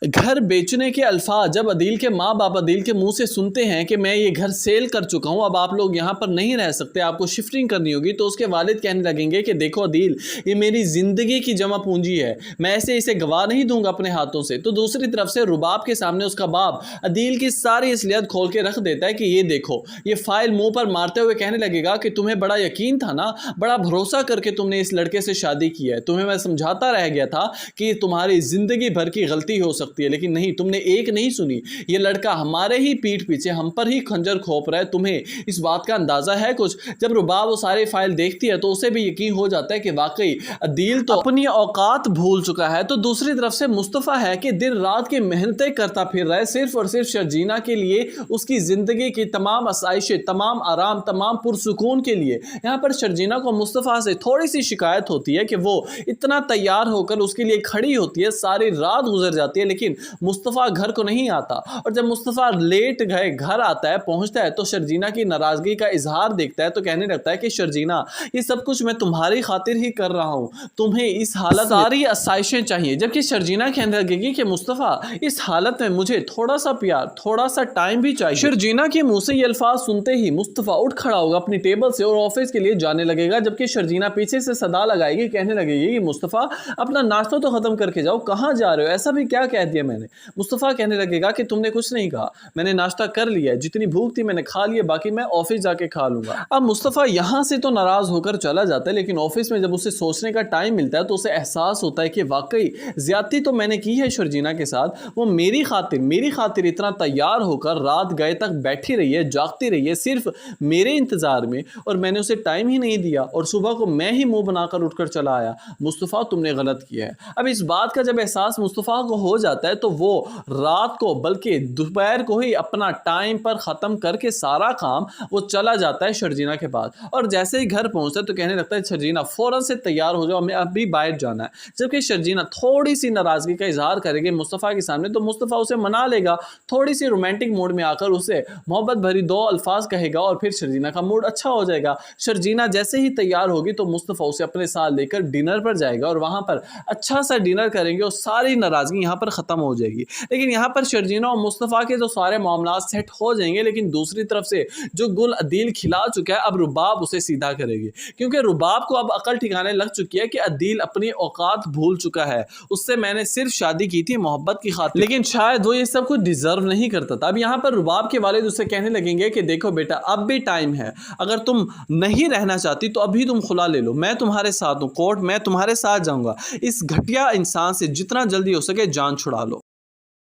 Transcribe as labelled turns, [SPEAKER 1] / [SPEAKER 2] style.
[SPEAKER 1] घर बेचने के अल्फाज जब अदील के माँ बाप अदील के मुंह से सुनते हैं कि मैं ये घर सेल कर चुका हूँ, अब आप लोग यहाँ पर नहीं रह सकते, आपको शिफ्टिंग करनी होगी, तो उसके वालिद कहने लगेंगे कि देखो अदील, ये मेरी ज़िंदगी की जमा पूंजी है, मैं ऐसे इसे गवा नहीं दूंगा अपने हाथों से। तो दूसरी तरफ से रुबाब के सामने उसका बाप अदील की सारी असलियत खोल के रख देता है कि ये देखो, ये फाइल मुँह पर मारते हुए कहने लगेगा कि तुम्हें बड़ा यकीन था ना, बड़ा भरोसा करके तुमने इस लड़के से शादी की है, तुम्हें मैं समझाता रह गया था कि तुम्हारी ज़िंदगी भर की गलती हो सकती है, लेकिन नहीं, तुमने एक नहीं सुनी। ये लड़का हमारे ही पीठ पीछे हम पर ही खंजर खोप रहा है, तुम्हें इस बात का अंदाजा है कुछ? जब रुबाब वो सारी फाइल देखती है तो उसे भी यकीन हो जाता है कि वाकई अदील तो अपनी औकात भूल चुका है। तो दूसरी तरफ से मुस्तफ़ा है कि दिन रात की मेहनतें करता फिर रहा है सिर्फ और सिर्फ शर्जीना के लिए, उसकी ज़िंदगी की तमाम आसाइशें, तमाम आराम, तमाम पुरसुकून के लिए। यहाँ पर शर्जीना को मुस्तफ़ा से थोड़ी सी शिकायत होती है कि वो इतना तैयार होकर उसके लिए खड़ी होती है, सारी रात गुजर जाती है, लेकिन मुस्तफ़ा घर को नहीं आता। और जब मुस्तफ़ा लेट गए घर आता है, पहुंचता है, तो शर्जीना की नाराज़गी का इजहार देखता है, तो कहने लगता है कि शर्जीना, ये सब कुछ मैं तुम्हारी खातिर ही कर रहा हूँ, तुम्हें इस हालत सारी आसाइशें चाहिए। जबकि शर्जीना कहने लगेगी कि मुस्तफ़ा, इस हालत में मुझे थोड़ा सा प्यार, थोड़ा सा टाइम भी चाहिए। शर्जीना के मुंह से ये अल्फाज सुनते ही मुस्तफ़ा उठ खड़ा होगा अपनी टेबल से और ऑफिस के लिए जाने लगेगा। जबकि शर्जीना पीछे से सदा लगाएगी, कहने लगेगी कि मुस्तफ़ा, अपना नाश्ता तो खत्म करके जाओ, कहाँ जा रहे हो, ऐसा भी क्या कह दिया मैंने? मुस्तफ़ा कहने लगेगा कि तुमने कुछ नहीं कहा, मैंने नाश्ता कर लिया है, जितनी भूख थी मैंने खा लिया, बाकी मैं ऑफिस जाके खा लूंगा। अब मुस्तफ़ा यहाँ से तो नाराज़ होकर चला जाता है, लेकिन ऑफिस में जब उसे सोचने का टाइम मिलता है तो उसे एहसास होता है कि वाकई ज्यादती तो मैंने की है शर्जीना के साथ। वो मेरी खातिर इतना तैयार होकर रात गए तक बैठी रही है, जागती रही है सिर्फ मेरे इंतजार में, और मैंने उसे टाइम ही नहीं दिया, और सुबह को मैं ही मुंह बनाकर उठकर चला आया। मुस्तफ़ा, तुमने गलत किया है। अब इस बात का जब एहसास मुस्तफ़ा को हो जाता है तो वो रात को बल्कि दोपहर को ही अपना टाइम पर ख़त्म करके सारा काम वो चला जाता है शर्जीना के पास। और जैसे ही घर पहुंचता है तो कहने लगता है, शर्जीना फ़ौरन से तैयार हो जाओ, हमें अभी बाहर जाना है। जबकि शर्जीना थोड़ी सी नाराज़गी का इजहार करेगी मुस्तफ़ा के सामने, तो मुस्तफ़ा उसे मना लेगा, थोड़ी सी रोमांटिक मूड में आकर उसे मोहब्बत भरी दो अल्फाज कहेगा और फिर शर्जीना का मूड अच्छा हो जाएगा। शर्जीना जैसे ही तैयार होगी तो मुस्तफ़ा उसे अपने साथ लेकर डिनर पर जाएगा और वहाँ पर अच्छा सा डिनर करेंगे और सारी नाराज़गी यहाँ पर ख़त्म हो जाएगी। लेकिन यहाँ पर शर्जीना और मुस्तफ़ा के तो सारे मामला सेट हो जाएंगे, लेकिन दूसरी तरफ से जो गुल अदील खिला चुका है, अब रुबाब उसे सीधा करेगी, क्योंकि रुबाब को अब अकल ठिकाने लग चुकी है कि अदील अपनी औकात भूल चुका है, उससे मैंने सिर्फ शादी की थी मोहब्बत की खातिर, लेकिन शायद वो ये सब कुछ डिजर्व नहीं करता था। अब यहाँ पर रुबाब के वालिद उससे कहने लगेंगे कि देखो बेटा, अब भी टाइम है, अगर तुम नहीं रहना चाहती तो अभी तुम खुला ले लो, मैं तुम्हारे साथ हूँ, कोर्ट मैं तुम्हारे साथ जाऊँगा, इस घटिया इंसान से जितना जल्दी हो सके जान छुड़ा लो।